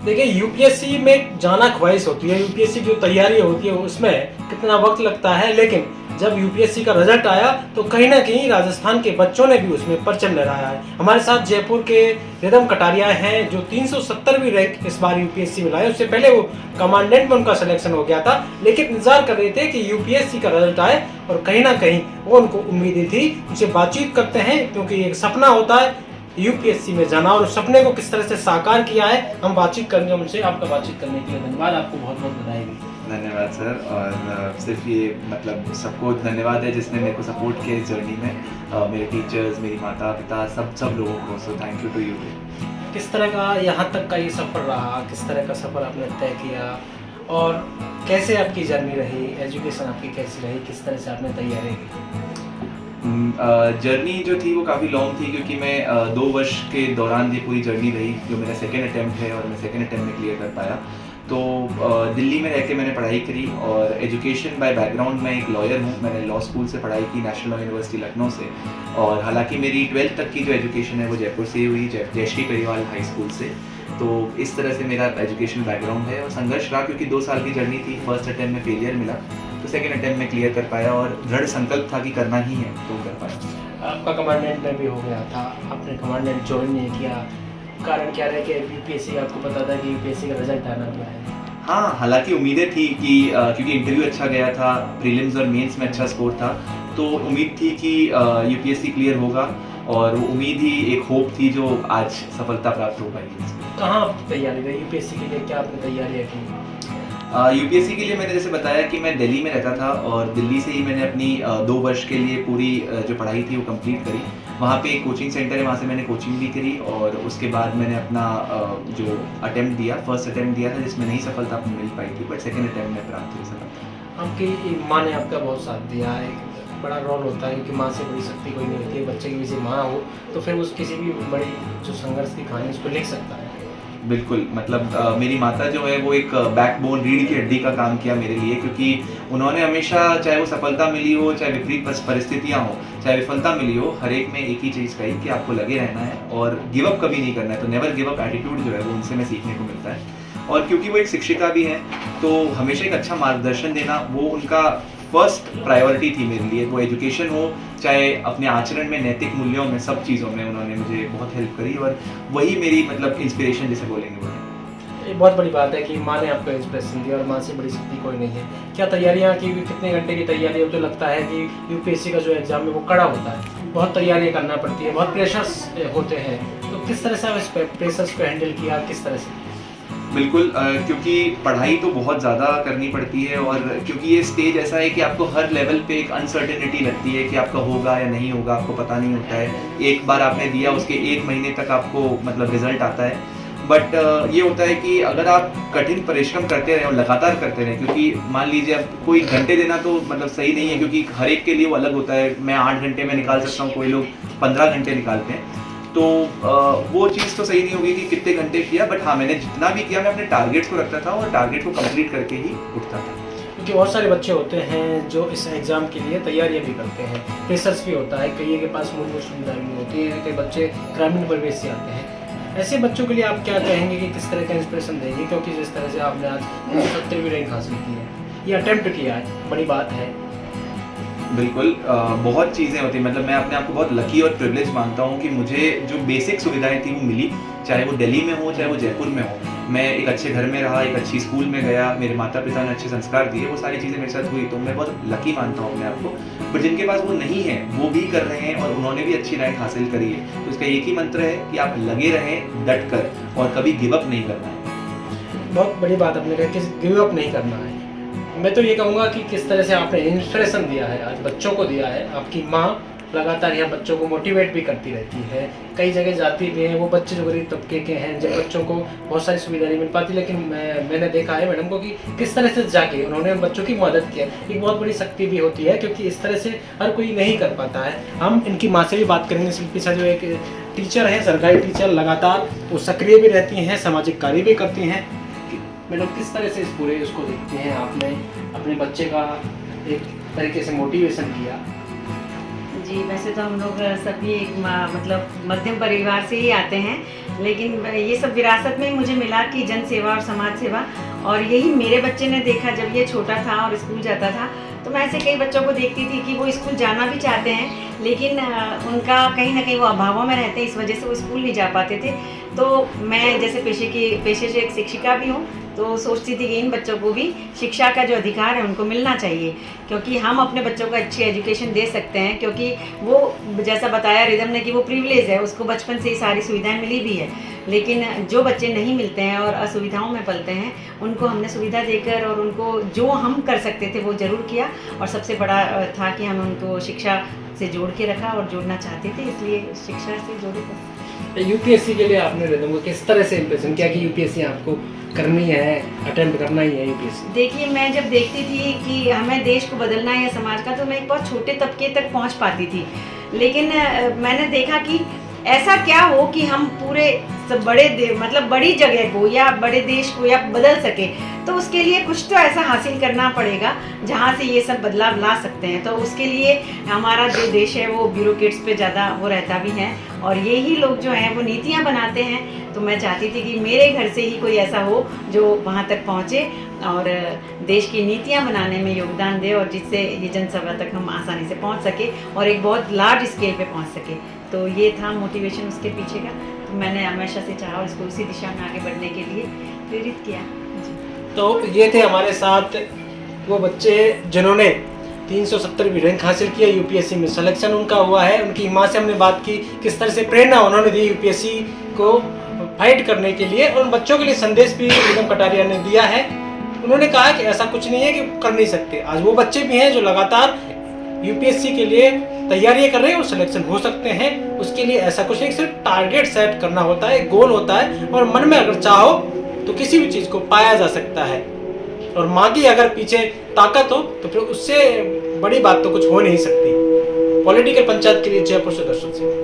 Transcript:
देखिए यूपीएससी में जाना ख्वाहिश होती है, यूपीएससी की जो तैयारी होती है उसमें कितना वक्त लगता है, लेकिन जब यूपीएससी का रिजल्ट आया तो कहीं ना कहीं राजस्थान के बच्चों ने भी उसमें परचम लहराया है। हमारे साथ जयपुर के रिदम कटारिया हैं जो 370वीं रैंक इस बार यूपीएससी में लाए। उससे पहले वो कमांडेंट में उनका सिलेक्शन हो गया था, लेकिन इंतजार कर रहे थे कि यूपीएससी का रिजल्ट आए और कहीं ना कहीं वो उनको उम्मीदें थी। उनसे बातचीत करते हैं क्योंकि एक सपना होता है यूपीएससी में जाना और उस सपने को किस तरह से साकार किया है हम बातचीत करेंगे उनसे। आपका बातचीत करने के लिए धन्यवाद, आपको बहुत बहुत बधाई भी। धन्यवाद सर। और सिर्फ ये मतलब सबको धन्यवाद है जिसने मेरे को सपोर्ट किया इस जर्नी में, मेरे टीचर्स, मेरी माता पिता, सब लोगों को। So thank you to you. किस तरह का यहाँ तक का ये सफ़र रहा, किस तरह का सफ़र आपने तय किया और कैसे आपकी जर्नी रही, एजुकेशन आपकी कैसी रही, किस तरह से आपने तैयारी की? जर्नी जो थी वो काफ़ी लॉन्ग थी क्योंकि मैं 2 वर्ष के दौरान ये पूरी जर्नी रही जो मेरा सेकेंड अटैम्प्ट है और मैं सेकेंड अटैम्प्ट में क्लियर कर पाया। तो दिल्ली में रह के मैंने पढ़ाई करी और एजुकेशन बाय बैकग्राउंड मैं एक लॉयर हूँ। मैंने लॉ स्कूल से पढ़ाई की, नेशनल लॉ यूनिवर्सिटी लखनऊ से। और हालांकि मेरी 12th तक की जो एजुकेशन है वो जयपुर से ही हुई, जयश्री पेरीवाल हाई स्कूल से। तो इस तरह से मेरा एजुकेशन बैकग्राउंड है और संघर्ष रहा क्योंकि 2 साल की जर्नी थी। फर्स्ट अटैम्प्ट में फेलियर मिला तो सेकेंड अटैम्प्ट में क्लियर कर पाया और दृढ़ संकल्प था कि करना ही है तो कर पाया। आपका कमांडेंट में भी हो गया था, आपने कमांडेंट ज्वाइन नहीं किया, कारण क्या रहा कि यूपीएससी, आपको पता था कि यूपीएससी का रिजल्ट आना भी है? हाँ, हालांकि उम्मीदें थी कि क्योंकि इंटरव्यू अच्छा गया था, प्रीलिम्स और मेंस में अच्छा स्कोर था, तो उम्मीद थी कि यूपीएससी क्लियर होगा और वो उम्मीद ही एक होप थी जो आज सफलता प्राप्त हो पाई। कहाँ आपकी तैयारी रही यूपीएससी के लिए, क्या आपने तैयारियाँ की? यूपीएससी के लिए मैंने जैसे बताया कि मैं दिल्ली में रहता था और दिल्ली से ही मैंने अपनी 2 वर्ष के लिए पूरी जो पढ़ाई थी वो कंप्लीट करी। वहाँ पे एक कोचिंग सेंटर है, वहाँ से मैंने कोचिंग भी करी और उसके बाद मैंने अपना जो अटेम्प्ट दिया, फर्स्ट अटेम्प्ट दिया था जिसमें नहीं सफलता मिल पाई थी, बट सेकेंड अटेम्प्ट में प्राप्त हुई सफलता। आपकी माँ ने आपका बहुत साथ दिया है, एक बड़ा रोल होता है क्योंकि माँ से बड़ी शक्ति कोई नहीं होती है। बच्चे की वजह माँ हो तो फिर उस किसी भी बड़ी जो संघर्ष की कहानी उसको लिख सकता है। बिल्कुल, मतलब मेरी माता जो है वो एक बैकबोन, रीढ़ की हड्डी का काम किया मेरे लिए क्योंकि उन्होंने हमेशा, चाहे वो सफलता मिली हो, चाहे विपरीत परिस्थितियाँ हो, चाहे विफलता मिली हो, हर एक में एक ही चीज़ कही कि आपको लगे रहना है और गिव अप कभी नहीं करना है। तो नेवर गिव अप एटीट्यूड जो है वो उनसे मैं सीखने को मिलता है। और क्योंकि वो एक शिक्षिका भी हैं तो हमेशा एक अच्छा मार्गदर्शन देना वो उनका फर्स्ट प्रायोरिटी थी मेरे लिए। वो एजुकेशन हो चाहे अपने आचरण में, नैतिक मूल्यों में, सब चीज़ों में उन्होंने मुझे बहुत हेल्प करी और वही मेरी मतलब इंस्पिरेशन जिसे बोलेंगे वो है। ये बहुत बड़ी बात है कि माँ ने आपको इंस्पिरेशन दिया और माँ से बड़ी शक्ति कोई नहीं है। क्या तैयारियाँ की, कितने घंटे की तैयारी हो? तो लगता है कि यूपीएससी का जो एग्ज़ाम है वो कड़ा होता है, बहुत तैयारियाँ करना पड़ती है, बहुत प्रेशर्स होते हैं, तो किस तरह से आप इस प्रेशर्स को हैंडल किया, किस तरह से? बिल्कुल, क्योंकि पढ़ाई तो बहुत ज़्यादा करनी पड़ती है और क्योंकि ये स्टेज ऐसा है कि आपको हर लेवल पे एक अनसर्टेनिटी लगती है कि आपका होगा या नहीं होगा, आपको पता नहीं होता है। एक बार आपने दिया, उसके 1 महीने तक आपको मतलब रिजल्ट आता है। बट ये होता है कि अगर आप कठिन परिश्रम करते रहें और लगातार करते रहें, क्योंकि मान लीजिए अब कोई घंटे देना तो मतलब सही नहीं है क्योंकि हर एक के लिए वो अलग होता है। मैं 8 घंटे में निकाल सकता हूँ, कोई लोग 15 घंटे निकालते हैं, तो वो चीज़ तो सही नहीं होगी कि कितने घंटे किया। बट हाँ, मैंने जितना भी किया मैं अपने टारगेट्स को रखता था और टारगेट को कंप्लीट करके ही उठता था। क्योंकि बहुत सारे बच्चे होते हैं जो इस एग्ज़ाम के लिए तैयारियां भी करते हैं, प्रेशर्स भी होता है, कई के पास मूलभूत सुविधाएं नहीं होती है, कई बच्चे ग्रामीण परिवेश से आते हैं। ऐसे बच्चों के लिए आप क्या कहेंगे कि किस तरह का इंस्पिरेशन देंगे? क्योंकि जिस तरह से आपने आज 70वीं रैंक हासिल की है, ये अटेम्प्ट किया है, बड़ी बात है। बिल्कुल, बहुत चीज़ें होती हैं। मतलब मैं अपने आप को बहुत लकी और प्रिविलेज मानता हूँ कि मुझे जो बेसिक सुविधाएं थी वो मिली, चाहे वो दिल्ली में हो चाहे वो जयपुर में हो। मैं एक अच्छे घर में रहा, एक अच्छी स्कूल में गया, मेरे माता पिता ने अच्छे संस्कार दिए, वो सारी चीज़ें मेरे साथ हुई, तो मैं बहुत लकी मानता हूँ अपने आप को। पर जिनके पास वो नहीं है वो भी कर रहे हैं और उन्होंने भी अच्छी रैंक हासिल करी है, तो इसका एक ही मंत्र है कि आप लगे रहें डट कर और कभी गिव अप नहीं करना है। बहुत बड़ी बात आपने कहा कि गिव अप नहीं करना है। मैं तो ये कहूँगा कि किस तरह से आपने इंस्पिरेशन दिया है, आज बच्चों को दिया है। आपकी माँ लगातार यहाँ बच्चों को मोटिवेट भी करती रहती है, कई जगह जाती भी हैं। वो बच्चे जो गरीब तबके के हैं, जब बच्चों को बहुत सारी सुविधा नहीं मिल पाती, लेकिन मैंने देखा है मैडम को कि किस तरह से जाके उन्होंने उन बच्चों की मदद किया। एक बहुत बड़ी शक्ति भी होती है क्योंकि इस तरह से हर कोई नहीं कर पाता है। हम इनकी माँ से भी बात करेंगे। शिल्पी सर जो एक टीचर है, सरकारी टीचर, लगातार वो सक्रिय भी रहती हैं, सामाजिक कार्य भी करती हैं। मैडम, किस तरह से इस पूरे उसको देखते हैं? आपने अपने बच्चे का एक तरीके से मोटिवेशन किया। जी, वैसे तो हम लोग सभी एक मतलब मध्यम परिवार से ही आते हैं, लेकिन ये सब विरासत में मुझे मिला कि जन सेवा और समाज सेवा, और यही मेरे बच्चे ने देखा जब ये छोटा था और स्कूल जाता था। तो मैं ऐसे कई बच्चों को देखती थी कि वो स्कूल जाना भी चाहते हैं, लेकिन उनका कहीं ना कहीं वो अभावों में रहते हैं, इस वजह से वो स्कूल नहीं जा पाते थे। तो मैं जैसे पेशे से एक शिक्षिका भी हूँ, तो सोचती थी कि इन बच्चों को भी शिक्षा का जो अधिकार है उनको मिलना चाहिए, क्योंकि हम अपने बच्चों को अच्छी एजुकेशन दे सकते हैं। क्योंकि वो जैसा बताया रिदम ने कि वो प्रिविलेज है, उसको बचपन से ही सारी सुविधाएं मिली भी है, लेकिन जो बच्चे नहीं मिलते हैं और असुविधाओं में पलते हैं, उनको हमने सुविधा देकर और उनको जो हम कर सकते थे वो ज़रूर किया। और सबसे बड़ा था कि हम उनको शिक्षा से जोड़ के रखा और जोड़ना चाहते थे, इसलिए शिक्षा से जोड़े थे। यूपीएससी के लिए आपने रिदम को किस तरह से इम्प्रेशन किया कि यूपीएससी आपको करनी है, अटेम्प्ट करना ही है यूपीएससी? देखिए, मैं जब देखती थी कि हमें देश को बदलना है या समाज का, तो मैं एक बहुत छोटे तबके तक पहुंच पाती थी। लेकिन मैंने देखा कि ऐसा क्या हो कि हम पूरे मतलब बड़ी जगह को या बड़े देश को या बदल सके, तो उसके लिए कुछ तो ऐसा हासिल करना पड़ेगा जहाँ से ये सब बदलाव ला सकते हैं। तो उसके लिए हमारा जो देश है वो ब्यूरोक्रेट्स पे ज़्यादा वो रहता भी है, और यही लोग जो हैं वो नीतियाँ बनाते हैं। तो मैं चाहती थी कि मेरे घर से ही कोई ऐसा हो जो वहाँ तक पहुँचे और देश की नीतियाँ बनाने में योगदान दे, और जिससे ये जनसभा तक हम आसानी से पहुँच सके और एक बहुत लार्ज स्केल पे पहुँच सके। तो ये था मोटिवेशन उसके पीछे का। तो मैंने हमेशा से चाहा और इसको उसी दिशा में आगे बढ़ने के लिए प्रेरित किया जी। तो ये थे हमारे साथ वो बच्चे जिन्होंने 370वीं रैंक हासिल किया, यूपीएससी में सिलेक्शन उनका हुआ है। उनकी माँ से हमने बात की, किस तरह से प्रेरणा उन्होंने दी यूपीएससी को फाइट करने के लिए, और उन बच्चों के लिए संदेश भी रिदम कटारिया ने दिया है। उन्होंने कहा कि ऐसा कुछ नहीं है कि कर नहीं सकते। आज वो बच्चे भी हैं जो लगातार यूपीएससी के लिए तैयारियां कर रहे हैं और सिलेक्शन हो सकते हैं। उसके लिए ऐसा कुछ नहीं, सिर्फ टारगेट सेट करना होता है, गोल होता है, और मन में अगर चाहो तो किसी भी चीज़ को पाया जा सकता है। और माँ की अगर पीछे ताकत हो तो फिर उससे बड़ी बात तो कुछ हो नहीं सकती। पॉलिटिकल पंचायत के लिए जयपुर से दर्शन सिंह।